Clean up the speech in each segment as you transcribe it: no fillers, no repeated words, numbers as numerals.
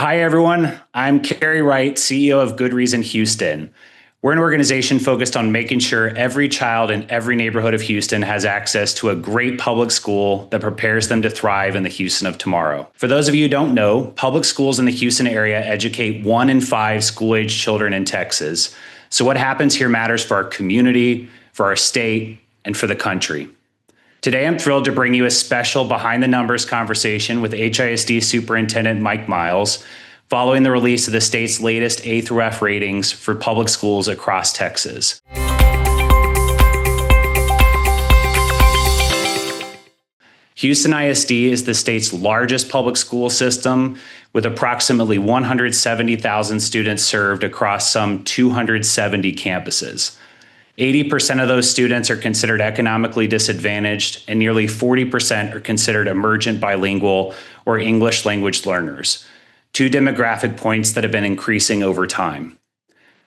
Hi, everyone. I'm Cary Wright, CEO of Good Reason Houston. We're an organization focused on making sure every child in every neighborhood of Houston has access to a great public school that prepares them to thrive in the Houston of tomorrow. For those of you who don't know, public schools in the Houston area educate 1 in 5 school-age children in Texas. So what happens here matters for our community, for our state, and for the country. Today, I'm thrilled to bring you a special behind the numbers conversation with HISD Superintendent Mike Miles, following the release of the state's latest A through F ratings for public schools across Texas. Houston ISD is the state's largest public school system, with approximately 170,000 students served across some 270 campuses. 80% of those students are considered economically disadvantaged, and nearly 40% are considered emergent bilingual or English language learners, two demographic points that have been increasing over time.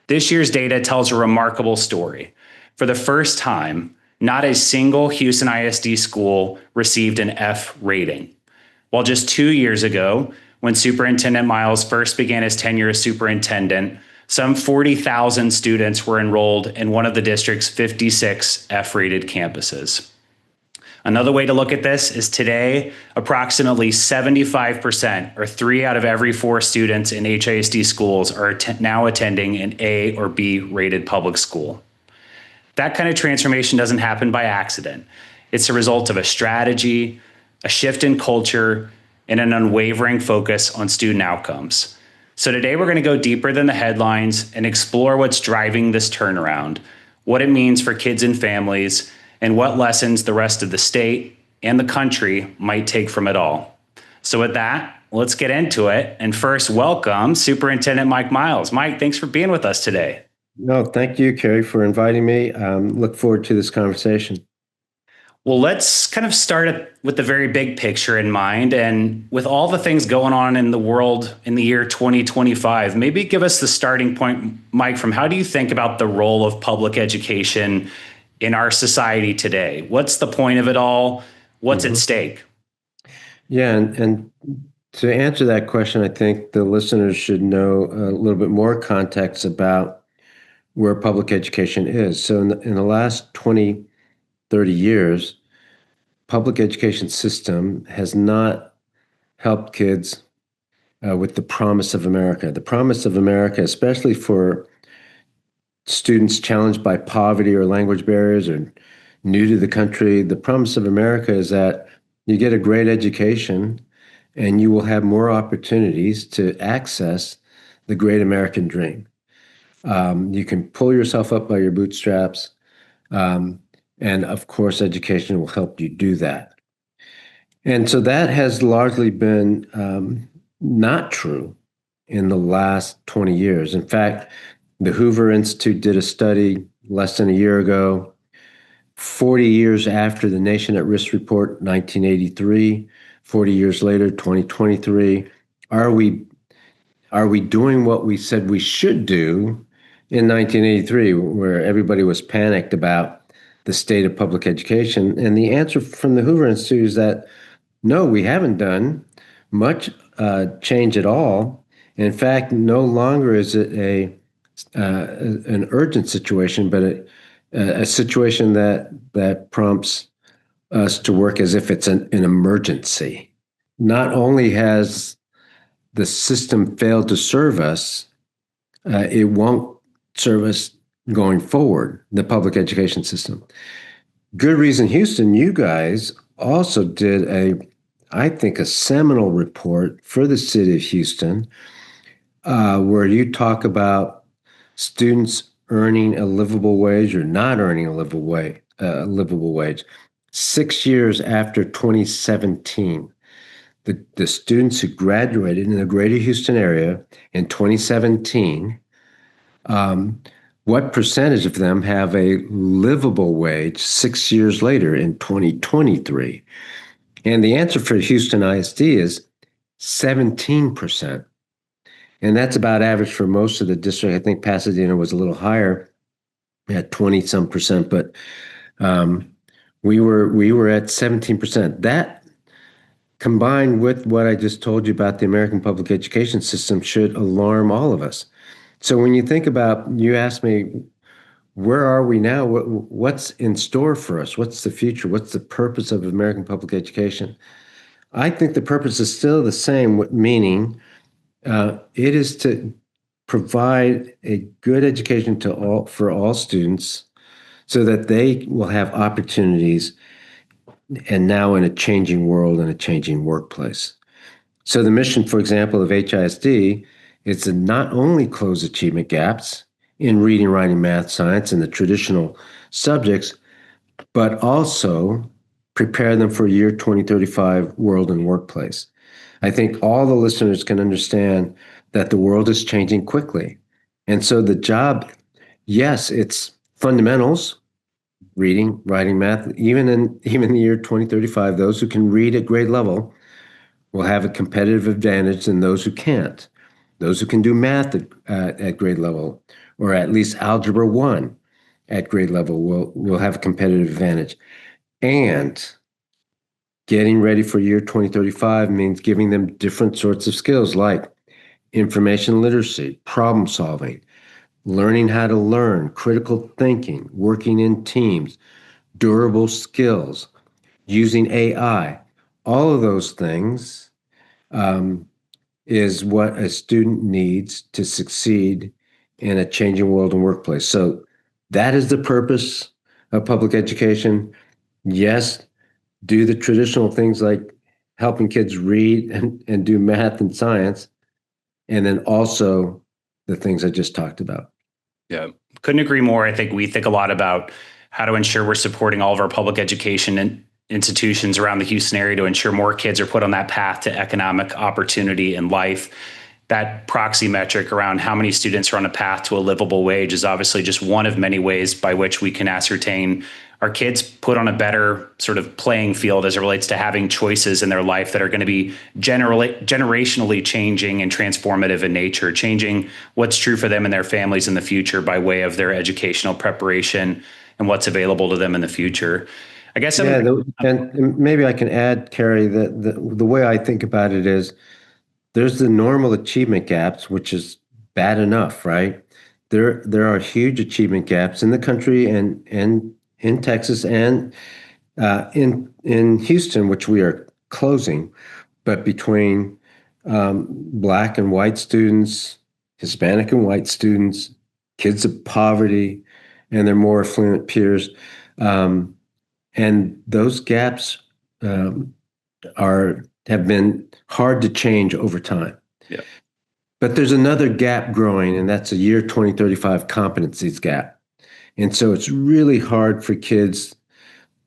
This year's data tells a remarkable story. For the first time, not a single Houston ISD school received an F rating. While just 2 years ago, when Superintendent Miles first began his tenure as superintendent, some 40,000 students were enrolled in one of the district's 56 F-rated campuses. Another way to look at this is today, approximately 75%, or 3 out of every 4 students in HISD schools are now attending an A or B rated public school. That kind of transformation doesn't happen by accident. It's a result of a strategy, a shift in culture, and an unwavering focus on student outcomes. So today we're going to go deeper than the headlines and explore what's driving this turnaround, what it means for kids and families, and what lessons the rest of the state and the country might take from it all. So with that, let's get into it. And first, welcome Superintendent Mike Miles. Mike, thanks for being with us today. No, thank you, Cary, for inviting me. Look forward to this conversation. Well, let's kind of start with the very big picture in mind. And with all the things going on in the world in the year 2025, maybe give us the starting point, Mike, from how do you think about the role of public education in our society today? What's the point of it all? What's at stake? Yeah, and to answer that question, I think the listeners should know a little bit more context about where public education is. So in the last 20, 30 years, public education system has not helped kids with the promise of America. The promise of America, especially for students challenged by poverty or language barriers or new to the country, the promise of America is that you get a great education and you will have more opportunities to access the great American dream. You can pull yourself up by your bootstraps. And of course, education will help you do that. And so that has largely been not true in the last 20 years. In fact, the Hoover Institute did a study less than a year ago, 40 years after the Nation at Risk report, 1983, 40 years later, 2023. Are we doing what we said we should do in 1983, where everybody was panicked about the state of public education? And the answer from the Hoover Institute is that no, we haven't done much change at all. In fact, no longer is it an urgent situation, but a situation that prompts us to work as if it's an emergency. Not only has the system failed to serve us, it won't serve us going forward, the public education system. Good Reason Houston, you guys also did I think, a seminal report for the city of Houston, where you talk about students earning a livable wage or not earning a livable wage. 6 years after 2017, the students who graduated in the greater Houston area in 2017, what percentage of them have a livable wage 6 years later in 2023? And the answer for Houston ISD is 17%. And that's about average for most of the district. I think Pasadena was a little higher at 20-some percent, but we were at 17%. combined with what I just told you about the American public education system should alarm all of us. So when you think about, you asked me, where are we now? What's in store for us? What's the future? What's the purpose of American public education? I think the purpose is still the same, meaning it is to provide a good education to all for all students so that they will have opportunities and now in a changing world and a changing workplace. So the mission, for example, of HISD is to not only close achievement gaps in reading, writing, math, science, and the traditional subjects, but also prepare them for year 2035 world and workplace. I think all the listeners can understand that the world is changing quickly. And so the job, yes, it's fundamentals, reading, writing, math, even the year 2035, those who can read at grade level will have a competitive advantage than those who can't. Those who can do math at grade level, or at least algebra 1 at grade level, will have a competitive advantage. And getting ready for year 2035 means giving them different sorts of skills like information literacy, problem solving, learning how to learn, critical thinking, working in teams, durable skills, using AI. All of those things um, is what a student needs to succeed in a changing world and workplace. So that is the purpose of public education. Yes, do the traditional things like helping kids read and do math and science, and then also the things I just talked about. Yeah, couldn't agree more. I think we think a lot about how to ensure we're supporting all of our public education and institutions around the Houston area to ensure more kids are put on that path to economic opportunity in life. That proxy metric around how many students are on a path to a livable wage is obviously just one of many ways by which we can ascertain are kids put on a better sort of playing field as it relates to having choices in their life that are going to be generationally changing and transformative in nature, changing what's true for them and their families in the future by way of their educational preparation and what's available to them in the future. I guess and maybe I can add, Cary, that the way I think about it is there's the normal achievement gaps, which is bad enough, right? There are huge achievement gaps in the country and in Texas and in Houston, which we are closing, but between Black and white students, Hispanic and white students, kids of poverty, and their more affluent peers. And those gaps have been hard to change over time. Yeah. But there's another gap growing, and that's a year 2035 competencies gap. And so it's really hard for kids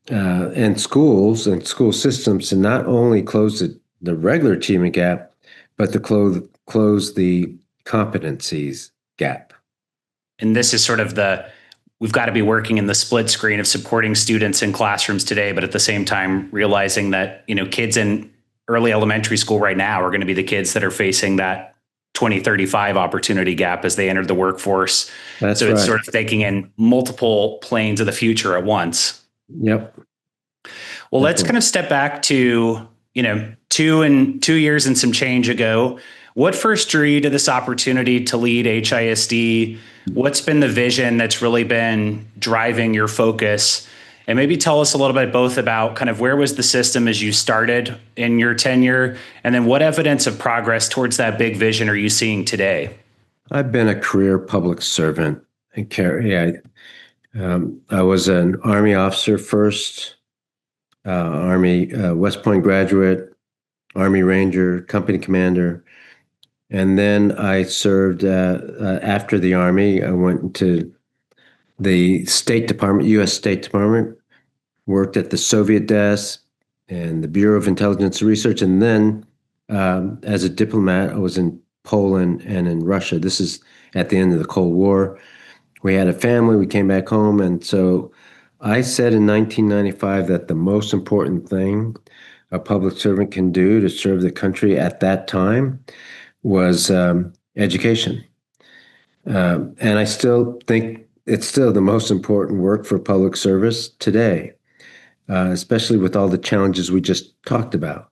and schools and school systems to not only close the regular achievement gap, but to close the competencies gap. And this is sort of we've got to be working in the split screen of supporting students in classrooms today, but at the same time realizing that, kids in early elementary school right now are going to be the kids that are facing that 2035 opportunity gap as they enter the workforce. That's so it's right. sort of taking in multiple planes of the future at once. Yep. Well, let's kind of step back to, 2 years and some change ago. What first drew you to this opportunity to lead HISD? What's been the vision that's really been driving your focus? And maybe tell us a little bit both about kind of where was the system as you started in your tenure, and then what evidence of progress towards that big vision are you seeing today? I've been a career public servant in Cary. I was an Army officer first, Army West Point graduate, Army Ranger, company commander. And then I served after the Army. I went to the State Department, U.S. State Department, worked at the Soviet desk and the Bureau of Intelligence Research. And then as a diplomat, I was in Poland and in Russia. This is at the end of the Cold War. We had a family. We came back home. And so I said in 1995 that the most important thing a public servant can do to serve the country at that time was education. And I still think it's still the most important work for public service today, especially with all the challenges we just talked about.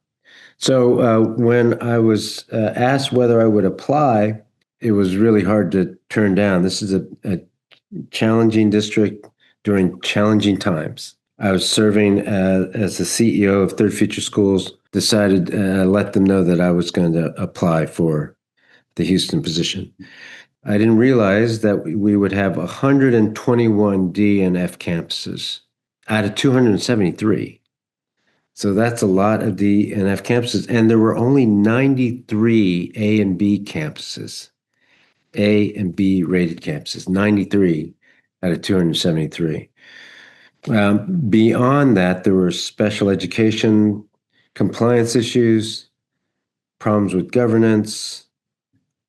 So when I was asked whether I would apply, it was really hard to turn down. This is a challenging district during challenging times. I was serving as the CEO of Third Future Schools, decided let them know that I was going to apply for the Houston position. I didn't realize that we would have 121 D and F campuses out of 273. So that's a lot of D and F campuses. And there were only 93 A and B campuses, A and B rated campuses, 93 out of 273. Beyond that, there were special education compliance issues, problems with governance.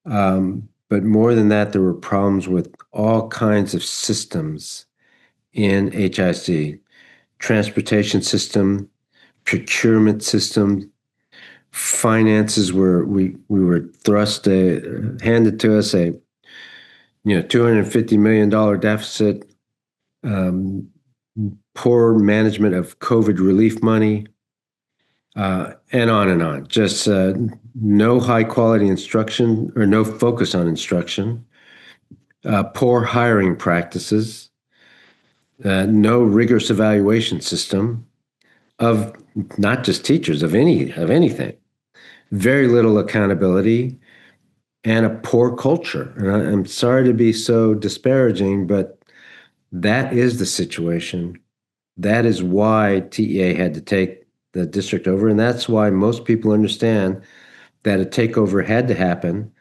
But more than that, there were problems with all kinds of systems in HIC, transportation system, procurement system, finances were we were handed to us a $250 million deficit, poor management of COVID relief money, and on and on. Just no high quality instruction or no focus on instruction, poor hiring practices, no rigorous evaluation system of not just teachers, of anything, very little accountability, and a poor culture. And I'm sorry to be so disparaging, but that is the situation. That is why TEA had to take the district over, and that's why most people understand that a takeover had to happen,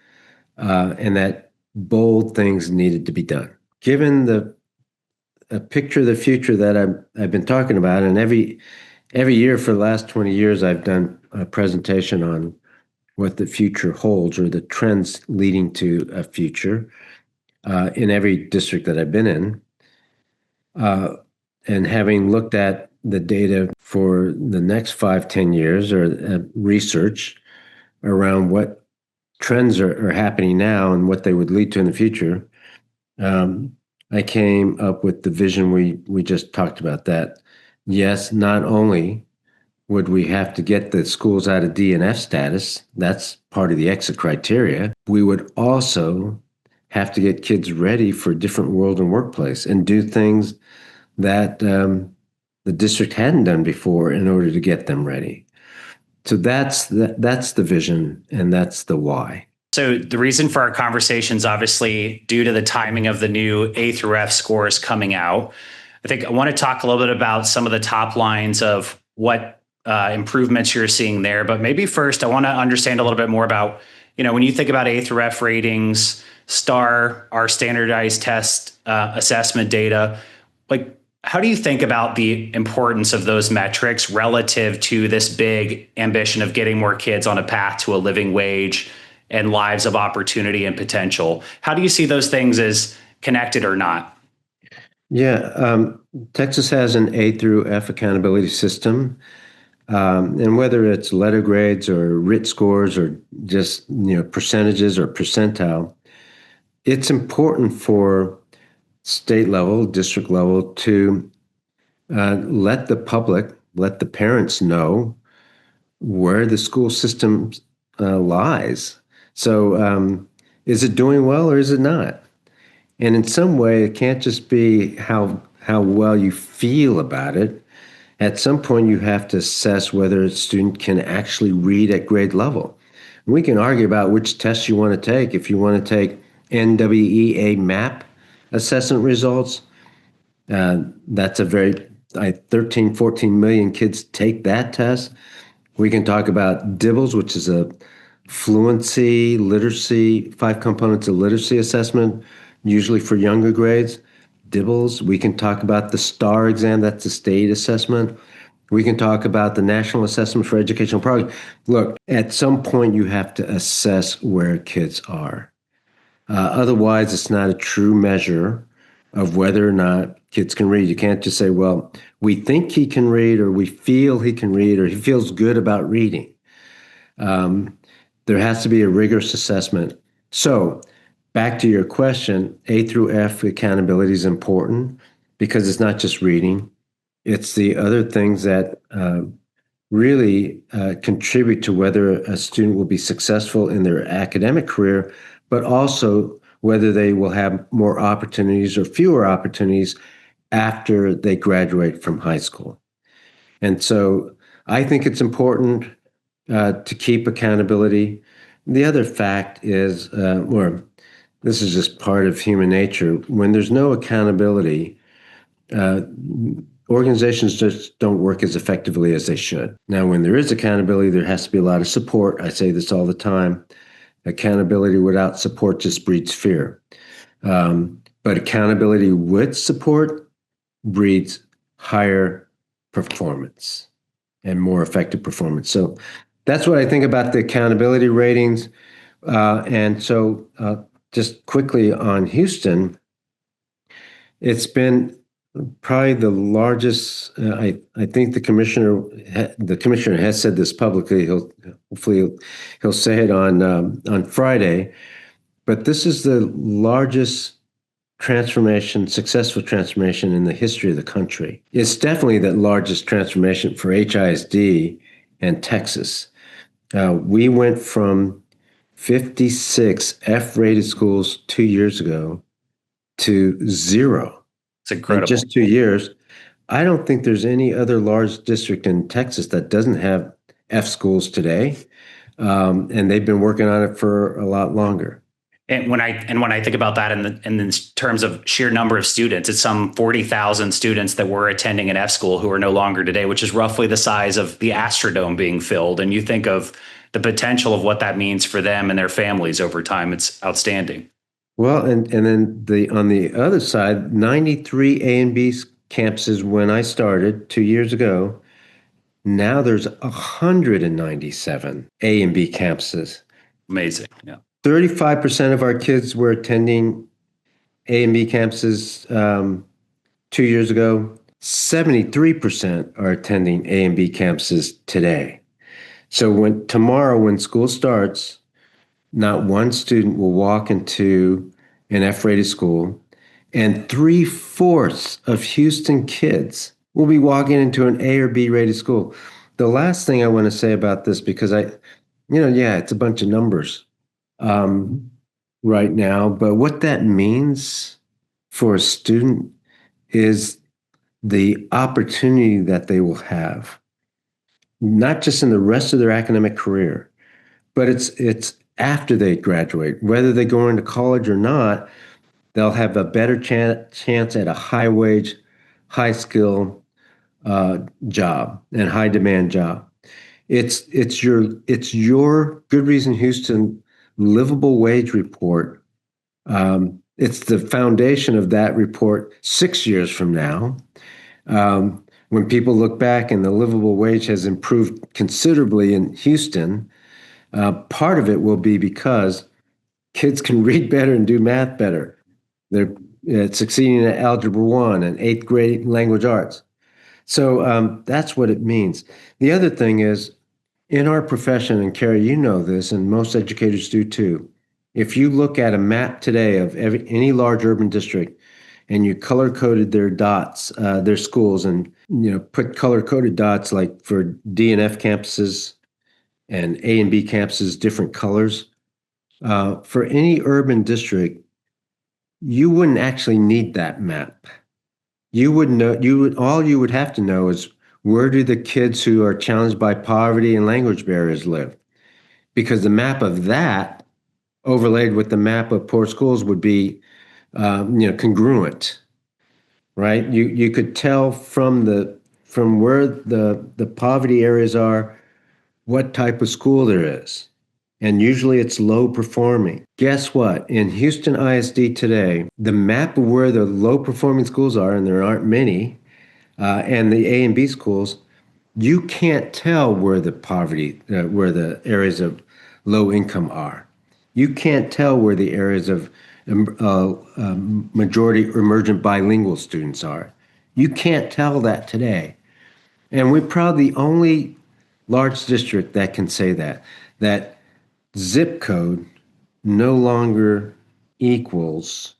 and that bold things needed to be done. Given a picture of the future that I've been talking about, and every year for the last 20 years, I've done a presentation on what the future holds or the trends leading to a future in every district that I've been in. And having looked at the data for the next 5-10 years or research around what trends are happening now and what they would lead to in the future, I came up with the vision we just talked about, that yes, not only would we have to get the schools out of D and F status, that's part of the exit criteria, we would also have to get kids ready for a different world and workplace and do things that the district hadn't done before in order to get them ready. So that's the vision, and that's the why. So the reason for our conversation is obviously due to the timing of the new A through F scores coming out. I think I want to talk a little bit about some of the top lines of what improvements you're seeing there. But maybe first, I want to understand a little bit more about, when you think about A through F ratings, STAR, our standardized test assessment data, like, how do you think about the importance of those metrics relative to this big ambition of getting more kids on a path to a living wage and lives of opportunity and potential? How do you see those things as connected or not? Yeah, Texas has an A through F accountability system. And whether it's letter grades or RIT scores or just percentages or percentile, it's important for state level, district level to let the public, let the parents know where the school system lies. So is it doing well or is it not? And in some way, it can't just be how well you feel about it. At some point, you have to assess whether a student can actually read at grade level. We can argue about which tests you want to take. If you want to take NWEA MAP assessment results, that's a very 13, 14 million kids take that test. We can talk about DIBELS, which is a fluency, literacy, 5 components of literacy assessment, usually for younger grades. DIBELS. We can talk about the STAR exam, that's the state assessment. We can talk about the National Assessment for Educational Progress. Look, at some point you have to assess where kids are. Otherwise, it's not a true measure of whether or not kids can read. You can't just say, well, we think he can read, or we feel he can read, or he feels good about reading. There has to be a rigorous assessment. So back to your question, A through F accountability is important because it's not just reading. It's the other things that really contribute to whether a student will be successful in their academic career, but also whether they will have more opportunities or fewer opportunities after they graduate from high school. And so I think it's important to keep accountability. The other fact is, or this is just part of human nature, when there's no accountability, uh, organizations just don't work as effectively as they should. Now, when there is accountability, there has to be a lot of support. I say this all the time. Accountability without support just breeds fear. But accountability with support breeds higher performance and more effective performance. So that's what I think about the accountability ratings. And so just quickly on Houston, it's been probably the largest. I think the commissioner has said this publicly. He'll say it on Friday. But this is the largest successful transformation in the history of the country. It's definitely the largest transformation for HISD and Texas. We went from 56 F-rated schools 2 years ago to zero It's in incredible. just 2 years. I don't think there's any other large district in Texas that doesn't have F schools today, and they've been working on it for a lot longer. And when I think about that in terms of sheer number of students, it's some 40,000 students that were attending an F school who are no longer today, which is roughly the size of the Astrodome being filled. And you think of the potential of what that means for them and their families over time. It's outstanding. Well, and then on the other side, 93 A and B campuses when I started 2 years ago. Now there's 197 A and B campuses. Amazing. Yeah. 35% of our kids were attending A and B campuses 2 years ago. 73% are attending A and B campuses today. So when school starts, not one student will walk into an F-rated school, and 3/4 of Houston kids will be walking into an A or B rated school. The last thing I want to say about this, because it's a bunch of numbers right now, but what that means for a student is the opportunity that they will have, not just in the rest of their academic career, but it's after they graduate, whether they go into college or not, they'll have a better chance at a high wage, high skill job and high demand job. It's your Good Reason Houston livable wage report. It's the foundation of that report 6 years from now. When people look back and the livable wage has improved considerably in Houston, part of it will be because kids can read better and do math better. They're succeeding at Algebra 1 and eighth grade language arts. So that's what it means. The other thing is, in our profession, and Cary, you know this, and most educators do too, if you look at a map today of any large urban district and you color-coded their dots, their schools, and put color-coded dots like for D and F campuses and A and B campuses, different colors, for any urban district, you wouldn't actually need that map. You would know, all you would have to know is, where do the kids who are challenged by poverty and language barriers live? Because the map of that overlaid with the map of poor schools would be congruent, right? You could tell from where the poverty areas are what type of school there is. And usually it's low performing. Guess what? In Houston ISD today, the map of where the low performing schools are, and there aren't many, and the A and B schools, you can't tell where where the areas of low income are. You can't tell where the areas of majority emergent bilingual students are. You can't tell that today. And we're probably the only large district that can say that zip code no longer equals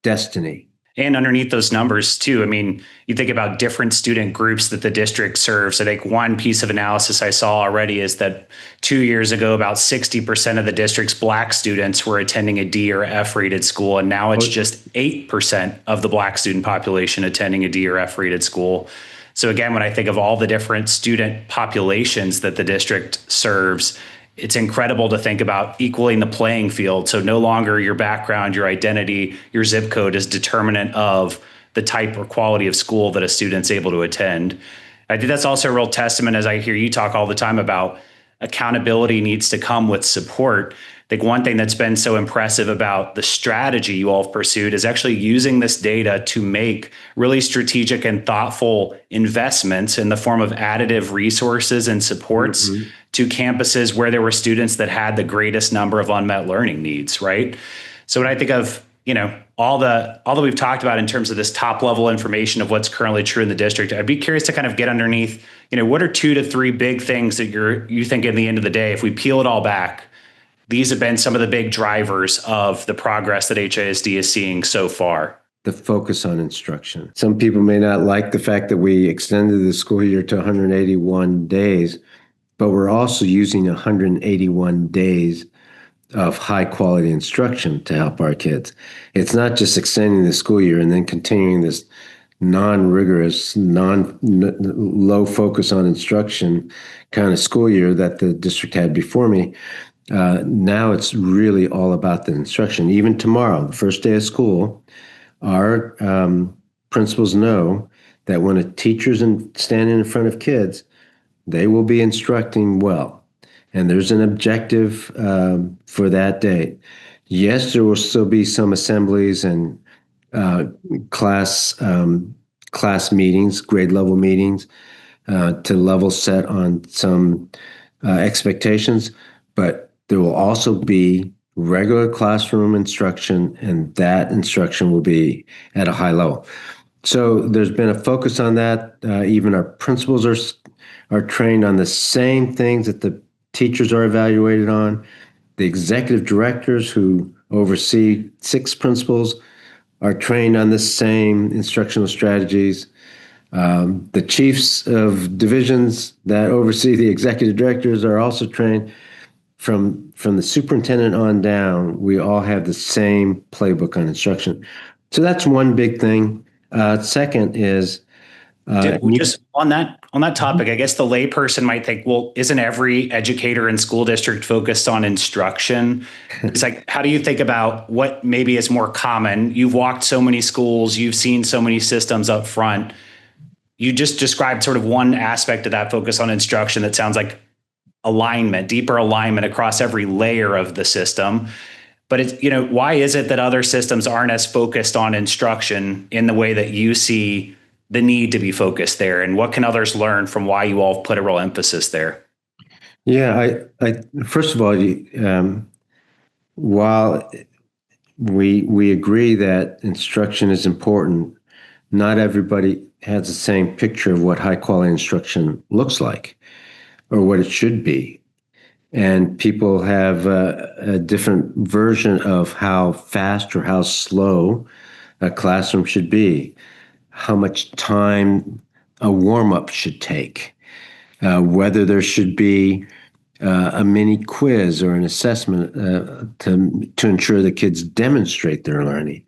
destiny. And underneath those numbers, too, I mean, you think about different student groups that the district serves. I think one piece of analysis I saw already is that 2 years ago, about 60% of the district's Black students were attending a D or F rated school. And now it's just 8% of the Black student population attending a D or F rated school. So, again, when I think of all the different student populations that the district serves, it's incredible to think about equaling the playing field. So no longer your background, your identity, your zip code is determinant of the type or quality of school that a student's able to attend. I think that's also a real testament, as I hear you talk all the time about accountability needs to come with support. I think one thing that's been so impressive about the strategy you all have pursued is actually using this data to make really strategic and thoughtful investments in the form of additive resources and supports to campuses where there were students that had the greatest number of unmet learning needs, right? So when I think of, all that we've talked about in terms of this top level information of what's currently true in the district, I'd be curious to kind of get underneath, what are 2 to 3 big things that you think at the end of the day, if we peel it all back, these have been some of the big drivers of the progress that HISD is seeing so far? The focus on instruction. Some people may not like the fact that we extended the school year to 181 days, but we're also using 181 days of high quality instruction to help our kids. It's not just extending the school year and then continuing this non-rigorous, low focus on instruction kind of school year that the district had before me. Now it's really all about the instruction. Even tomorrow, the first day of school, our principals know that when a teacher's standing in front of kids, they will be instructing well. And there's an objective for that day. Yes, there will still be some assemblies and class meetings, grade level meetings, to level set on some expectations, but there will also be regular classroom instruction, and that instruction will be at a high level. So there's been a focus on that. Even our principals are trained on the same things that the teachers are evaluated on. The executive directors who oversee 6 principals are trained on the same instructional strategies. The chiefs of divisions that oversee the executive directors are also trained. From the superintendent on down, we all have the same playbook on instruction. So that's one big thing. Second is just on that topic, I guess the layperson might think, well, isn't every educator and school district focused on instruction? It's like, how do you think about what maybe is more common? You've walked so many schools, you've seen so many systems up front. You just described sort of one aspect of that focus on instruction that sounds like alignment, deeper alignment across every layer of the system. But it's, why is it that other systems aren't as focused on instruction in the way that you see the need to be focused there? And what can others learn from why you all put a real emphasis there? Yeah, I first of all, while we agree that instruction is important, not everybody has the same picture of what high quality instruction looks like or what it should be. And people have a different version of how fast or how slow a classroom should be, how much time a warm-up should take, whether there should be a mini quiz or an assessment to ensure the kids demonstrate their learning.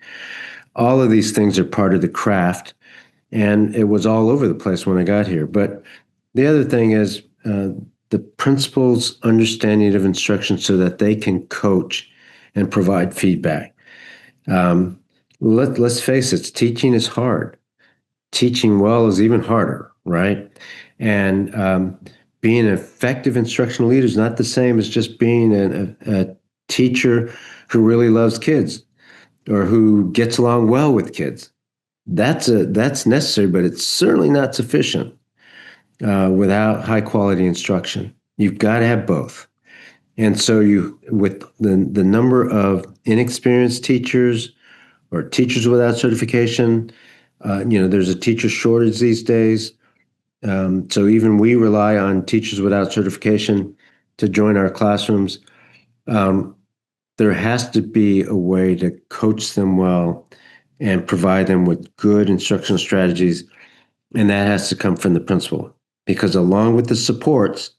All of these things are part of the craft, and it was all over the place when I got here. But the other thing is the principal's understanding of instruction so that they can coach and provide feedback. Let's face it, teaching is hard. Teaching well is even harder, right? And being an effective instructional leader is not the same as just being a teacher who really loves kids or who gets along well with kids. That's necessary, but it's certainly not sufficient without high quality instruction. You've got to have both. And so with the number of inexperienced teachers or teachers without certification, there's a teacher shortage these days. So even we rely on teachers without certification to join our classrooms. There has to be a way to coach them well and provide them with good instructional strategies. And that has to come from the principal, because along with the supports,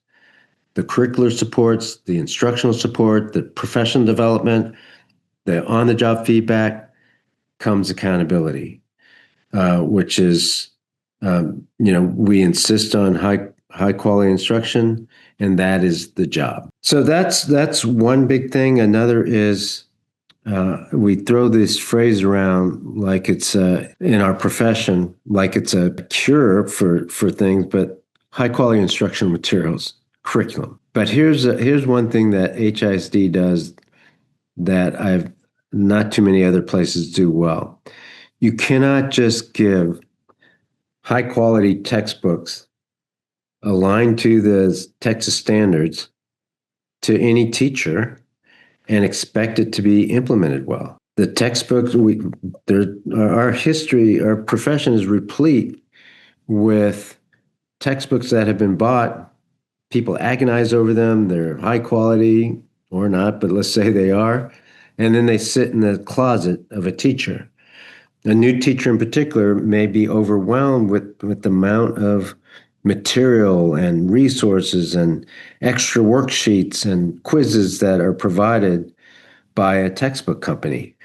the curricular supports, the instructional support, the professional development, the on-the-job feedback, comes accountability, which is, we insist on high quality instruction, and that is the job. So that's one big thing. Another is we throw this phrase around like it's in our profession, like it's a cure for things, but high quality instructional materials, curriculum. But here's one thing that HISD does that I've not too many other places do well. You cannot just give high quality textbooks aligned to the Texas standards to any teacher and expect it to be implemented well. The textbooks, our history, our profession is replete with textbooks that have been bought. People agonize over them. They're high quality or not, but let's say they are. And then they sit in the closet of a teacher. A new teacher in particular may be overwhelmed with the amount of material and resources and extra worksheets and quizzes that are provided by a textbook company.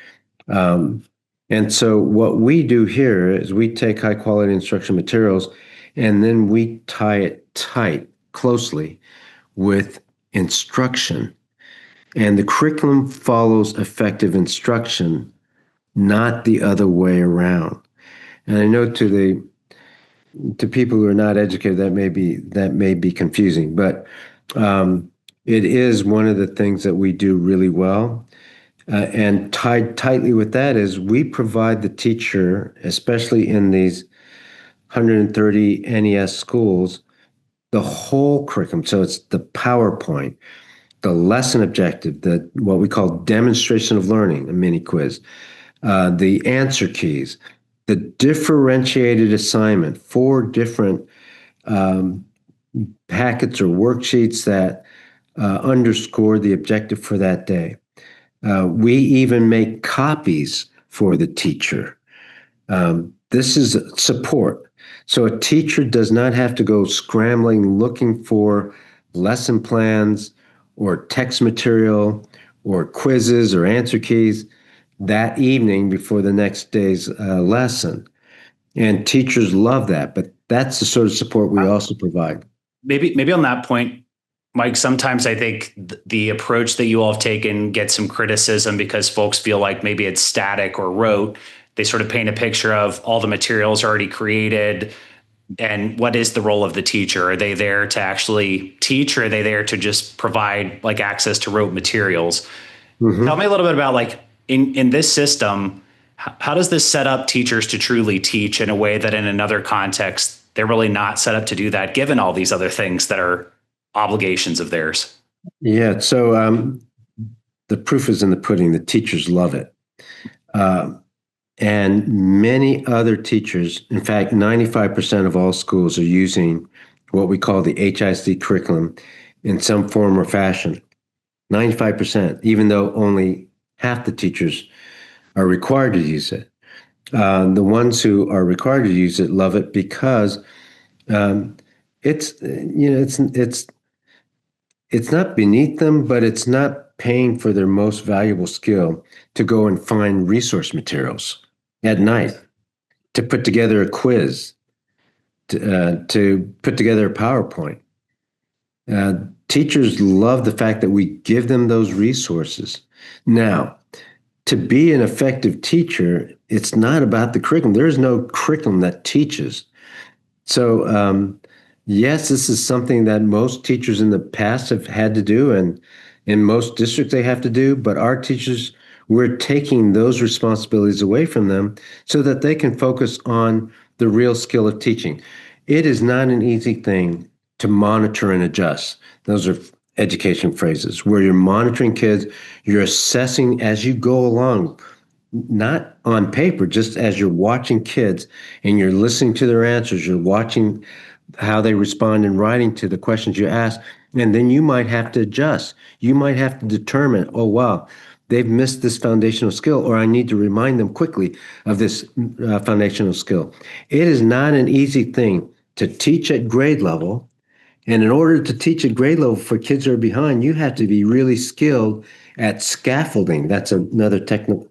And so what we do here is we take high quality instruction materials and then we tie it tight, closely with instruction. And the curriculum follows effective instruction, not the other way around. And I know to people who are not educated, that may be confusing, but it is one of the things that we do really well. And tied tightly with that is we provide the teacher, especially in these 130 NES schools, the whole curriculum. So it's the PowerPoint, the lesson objective, the what we call demonstration of learning, a mini quiz, the answer keys, the differentiated assignment, 4 different packets or worksheets that underscore the objective for that day. We even make copies for the teacher. This is support. So a teacher does not have to go scrambling looking for lesson plans or text material or quizzes or answer keys that evening before the next day's lesson. And teachers love that, but that's the sort of support we also provide. Maybe on that point, Mike, sometimes I think the approach that you all have taken gets some criticism because folks feel like maybe it's static or rote. They sort of paint a picture of all the materials already created. And what is the role of the teacher? Are they there to actually teach, or are they there to just provide like access to rote materials? Mm-hmm. Tell me a little bit about like in this system, how does this set up teachers to truly teach in a way that in another context, they're really not set up to do that, given all these other things that are obligations of theirs? Yeah. So the proof is in the pudding. The teachers love it. And many other teachers, in fact, 95% of all schools are using what we call the HISD curriculum in some form or fashion. 95%, even though only half the teachers are required to use it. The ones who are required to use it love it because it's not beneath them, but it's not paying for their most valuable skill to go and find resource materials at night, to put together a quiz, to put together a PowerPoint. Teachers love the fact that we give them those resources. Now, to be an effective teacher, it's not about the curriculum. There is no curriculum that teaches. So, yes, this is something that most teachers in the past have had to do, and in most districts they have to do, but our teachers, we're taking those responsibilities away from them so that they can focus on the real skill of teaching. It is not an easy thing to monitor and adjust. Those are education phrases where you're monitoring kids, you're assessing as you go along, not on paper, just as you're watching kids and you're listening to their answers, you're watching how they respond in writing to the questions you ask, and then you might have to adjust. You might have to determine, oh, wow, they've missed this foundational skill, or I need to remind them quickly of this foundational skill. It is not an easy thing to teach at grade level. And in order to teach at grade level for kids who are behind, you have to be really skilled at scaffolding. That's another technical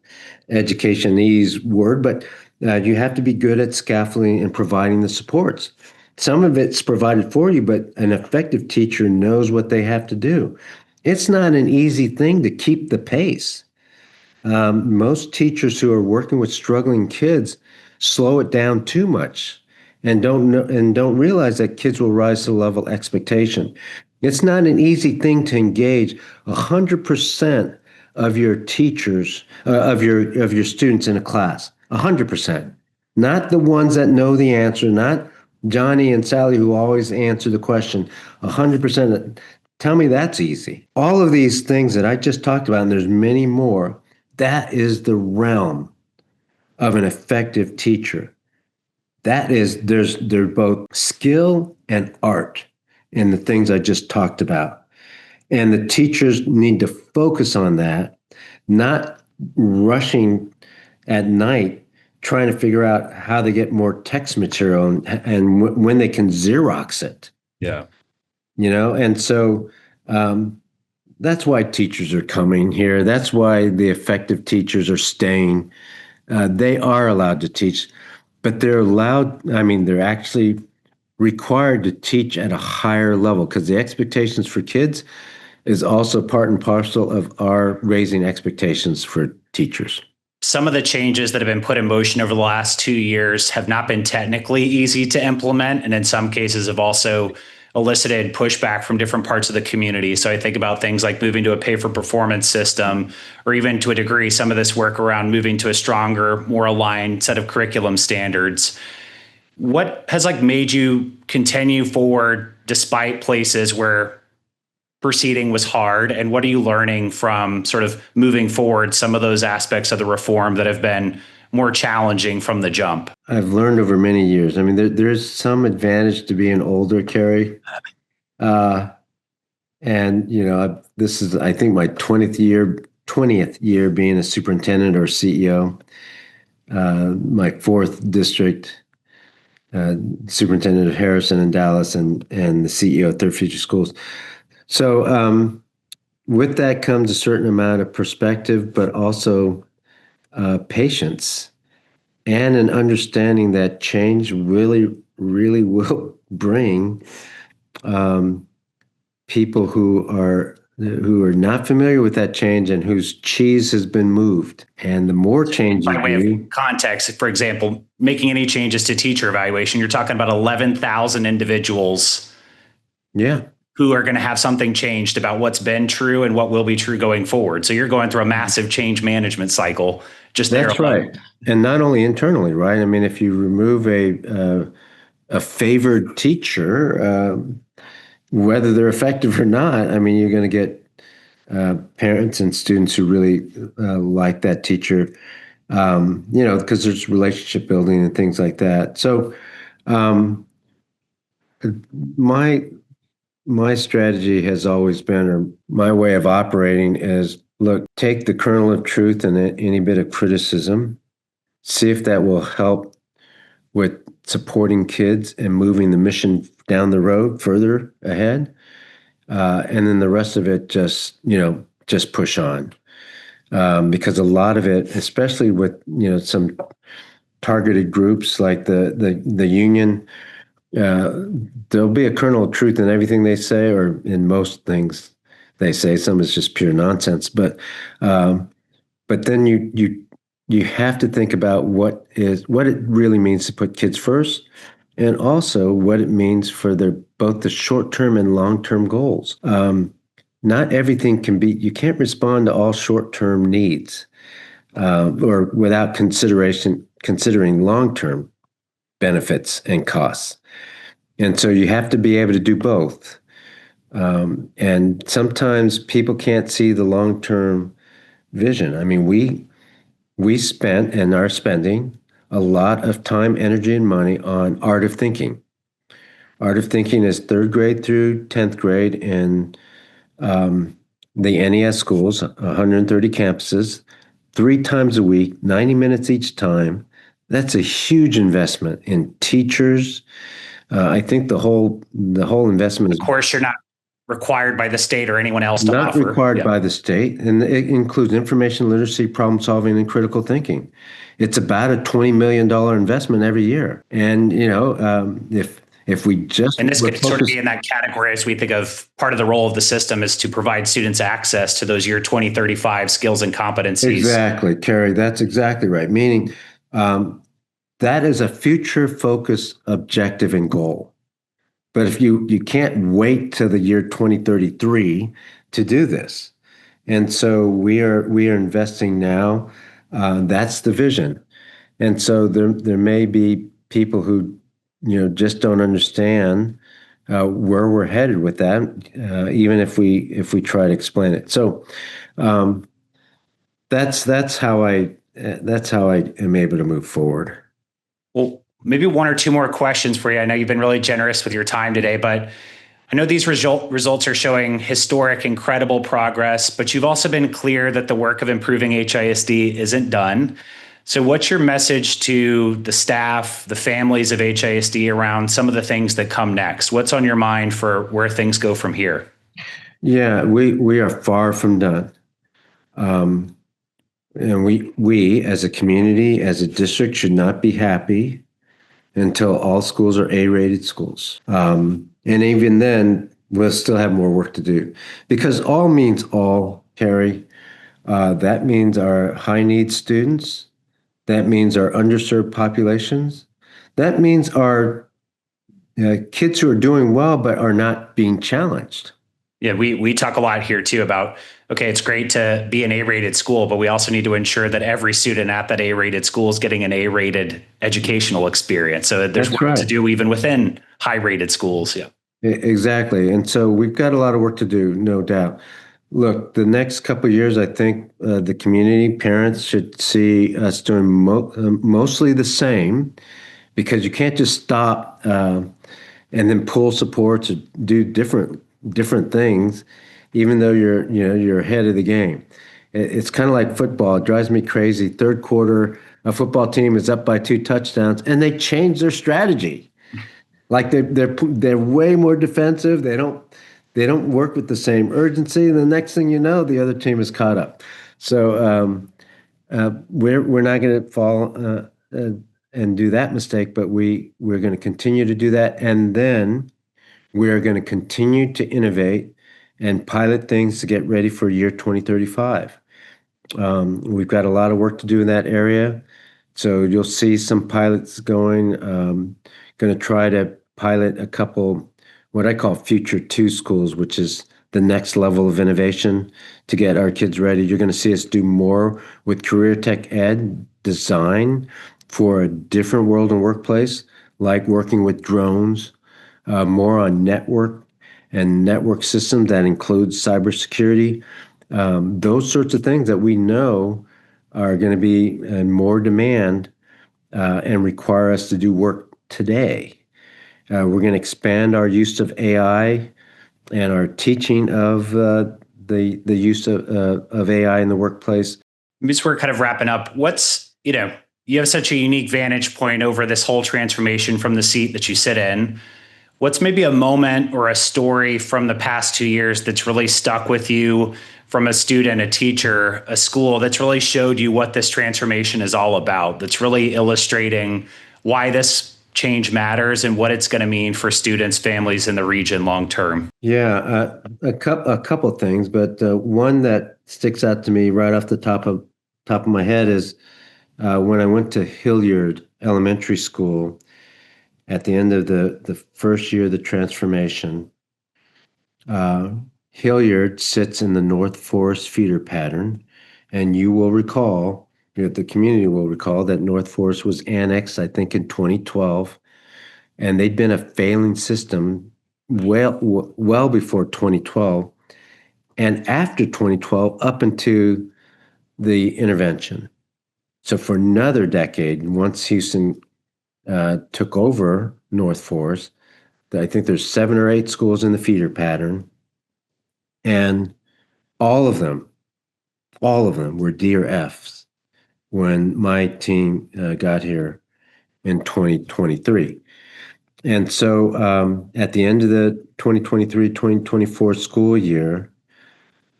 educationese word, but you have to be good at scaffolding and providing the supports. Some of it's provided for you, but an effective teacher knows what they have to do. It's not an easy thing to keep the pace. Most teachers who are working with struggling kids slow it down too much and don't realize that kids will rise to the level of expectation. It's not an easy thing to engage 100% of your teachers of your students in a class. 100%. Not the ones that know the answer, not Johnny and Sally who always answer the question. 100%. Tell me that's easy. All of these things that I just talked about, and there's many more, that is the realm of an effective teacher. There's both skill and art in the things I just talked about. And the teachers need to focus on that, not rushing at night trying to figure out how to get more text material and when they can Xerox it. Yeah. And so that's why teachers are coming here. That's why the effective teachers are staying. They are allowed to teach, but they're actually required to teach at a higher level because the expectations for kids is also part and parcel of our raising expectations for teachers. Some of the changes that have been put in motion over the last 2 years have not been technically easy to implement, and in some cases have also elicited pushback from different parts of the community. So I think about things like moving to a pay-for-performance system, or even to a degree, some of this work around moving to a stronger, more aligned set of curriculum standards. What has made you continue forward despite places where proceeding was hard, and what are you learning from sort of moving forward some of those aspects of the reform that have been more challenging from the jump? I've learned over many years. I mean, there's some advantage to being older, Cary. This is, I think, my 20th year being a superintendent or CEO. My fourth district superintendent of Harrison and Dallas, and the CEO of Third Future Schools. So with that comes a certain amount of perspective, but also patience and an understanding that change really, really will bring people who are not familiar with that change and whose cheese has been moved. And the more change by way of context, for example, making any changes to teacher evaluation, you're talking about 11,000 individuals. Yeah. Who are going to have something changed about what's been true and what will be true going forward. So you're going through a massive change management cycle. That's right. And not only internally, right? I mean, if you remove a favored teacher, whether they're effective or not, I mean, you're going to get parents and students who really like that teacher, because there's relationship building and things like that. So my strategy has always been, or my way of operating is, look, take the kernel of truth and any bit of criticism, see if that will help with supporting kids and moving the mission down the road further ahead. And then the rest of it, just push on. Because a lot of it, especially with, some targeted groups like the union, there'll be a kernel of truth in everything they say, or in most things they say. Some is just pure nonsense. But then you have to think about what it really means to put kids first, and also what it means for both the short-term and long-term goals. Not everything you can't respond to all short-term needs, or without considering long-term benefits and costs. And so you have to be able to do both. And sometimes people can't see the long-term vision. I mean, we spent and are spending a lot of time, energy, and money on art of thinking. Art of thinking is 3rd grade through 10th grade in the NES schools, 130 campuses, 3 times a week, 90 minutes each time. That's a huge investment in teachers. I think the whole investment Of is course, you're not required by the state or anyone else to not offer. required Yeah. by the state, and it includes information literacy, problem solving, and critical thinking. It's about a $20 million investment every year. And if we just And this were could sort of be focused in that category as we think of part of the role of the system is to provide students access to those year 2035 skills and competencies. exactly, Cary, that's exactly right. Meaning that is a future focused objective and goal. But if you can't wait till the year 2033 to do this. And so we are investing now. That's the vision. And so there may be people who just don't understand where we're headed with that, even if we try to explain it. So um, that's how I am able to move forward. Well, maybe one or two more questions for you. I know you've been really generous with your time today, but I know these results are showing historic, incredible progress, but you've also been clear that the work of improving HISD isn't done. So, what's your message to the staff, the families of HISD around some of the things that come next? What's on your mind for where things go from here? Yeah, we are far from done. Um, and we as a community, as a district, should not be happy until all schools are A-rated schools. And even then, we'll still have more work to do because all means all, Cary. That means our high needs students. That means our underserved populations. That means our kids who are doing well but are not being challenged. Yeah, we talk a lot here too about, okay, it's great to be an A-rated school, but we also need to ensure that every student at that A-rated school is getting an A-rated educational experience. So there's That's work to right. do even within high-rated schools. Yeah. Exactly. And so we've got a lot of work to do, no doubt. Look, the next couple of years, I think the community parents should see us doing mostly the same because you can't just stop and then pull support to do different things, even though you're ahead of the game. It's kind of like football. It drives me crazy. Third quarter, a football team is up by 2 touchdowns, and they change their strategy. Like they're way more defensive. They don't work with the same urgency. And the next thing you know, the other team is caught up. So we're not going to fall and do that mistake, but we're going to continue to do that, and then we are going to continue to innovate and pilot things to get ready for year 2035. We've got a lot of work to do in that area. So you'll see some pilots going. Going to try to pilot a couple, what I call Future 2 schools, which is the next level of innovation to get our kids ready. You're going to see us do more with career tech ed design for a different world and workplace, like working with drones, more on network and network systems that includes cybersecurity. Those sorts of things that we know are going to be in more demand and require us to do work today. We're going to expand our use of AI and our teaching of the use of AI in the workplace. As we're kind of wrapping up, you have such a unique vantage point over this whole transformation from the seat that you sit in. What's maybe a moment or a story from the past 2 years that's really stuck with you from a student, a teacher, a school that's really showed you what this transformation is all about, that's really illustrating why this change matters and what it's going to mean for students, families in the region long term? Yeah, a couple of things, but one that sticks out to me right off the top of my head is when I went to Hilliard Elementary School at the end of the first year of the transformation. Uh, Hilliard sits in the North Forest feeder pattern, and you will recall, the community will recall that North Forest was annexed, I think, in 2012, and they'd been a failing system well before 2012, and after 2012, up into the intervention. So for another decade, once Houston took over North Forest, I think there's 7 or 8 schools in the feeder pattern. And all of them, all of them were D or Fs when my team got here in 2023. And so at the end of the 2023-2024 school year,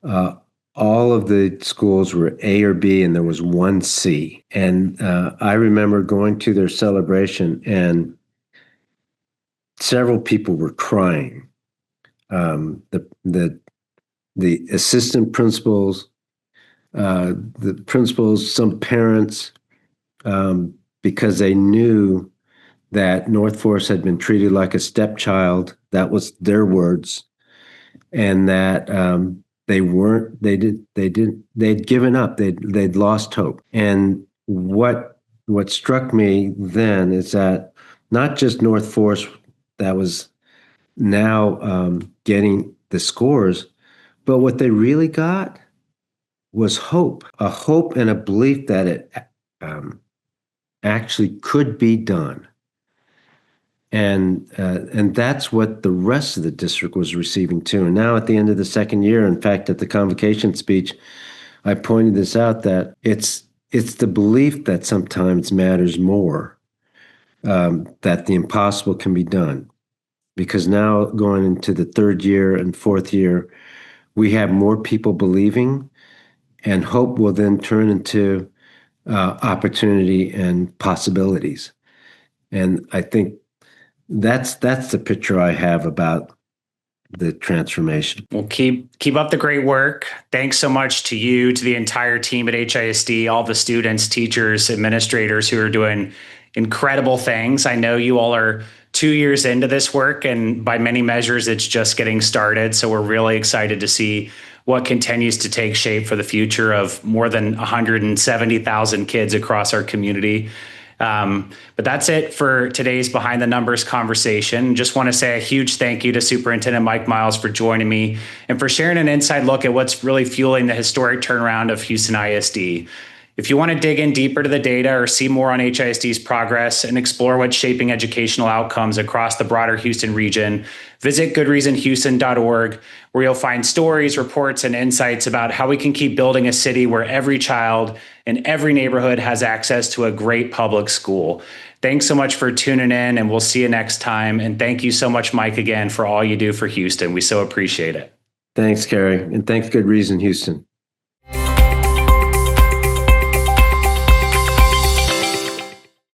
uh, all of the schools were A or B, and there was one C. And I remember going to their celebration, and several people were crying. The assistant principals, the principals, some parents, because they knew that North Forest had been treated like a stepchild. That was their words, and that they'd given up. They'd lost hope. And what struck me then is that not just North Forest that was now getting the scores, but what they really got was hope, a hope and a belief that it actually could be done. And that's what the rest of the district was receiving too. And now at the end of the second year, in fact, at the convocation speech, I pointed this out, that it's the belief that sometimes matters more, that the impossible can be done. Because now going into the third year and fourth year, we have more people believing, and hope will then turn into opportunity and possibilities. And I think that's the picture I have about the transformation. Well, keep up the great work. Thanks so much to you, to the entire team at HISD, all the students, teachers, administrators who are doing incredible things. I know you all are 2 years into this work, and by many measures, it's just getting started. So we're really excited to see what continues to take shape for the future of more than 170,000 kids across our community. But that's it for today's Behind the Numbers conversation. Just want to say a huge thank you to Superintendent Mike Miles for joining me and for sharing an inside look at what's really fueling the historic turnaround of Houston ISD. If you want to dig in deeper to the data or see more on HISD's progress and explore what's shaping educational outcomes across the broader Houston region, visit goodreasonhouston.org, where you'll find stories, reports, and insights about how we can keep building a city where every child in every neighborhood has access to a great public school. Thanks so much for tuning in, and we'll see you next time. And thank you so much, Mike, again, for all you do for Houston. We so appreciate it. Thanks, Cary, and thanks, Good Reason, Houston.